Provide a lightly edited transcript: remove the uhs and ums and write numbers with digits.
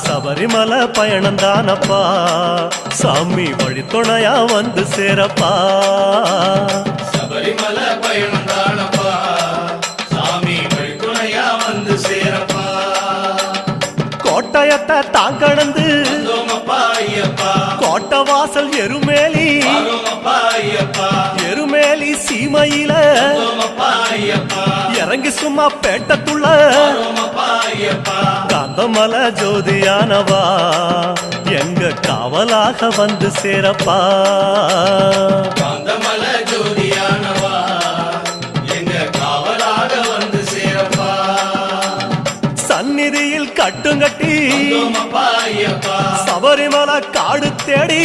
சபரிமலை பயணம் தானப்பா சாமி வழித்துணையா வந்து சேரப்பா சபரிமலை பயணம் தானப்பா சாமி வழித்துணையா வந்து சேரப்பா கோட்டயத்தை தாங்கடந்து கோட்டை வாசல் எருமேலி எருமேலி சீமையில இறங்கி சும்மா பேட்டத்துள்ள காந்தமலை ஜோதியானவா எங்க காவலாக வந்து சேரப்பா காந்தமலை ஜோதியானவா எங்க காவலாக வந்து சேரப்பா சந்நிதியில் கட்டுங்கட்டி சபரிமலை காடு தேடி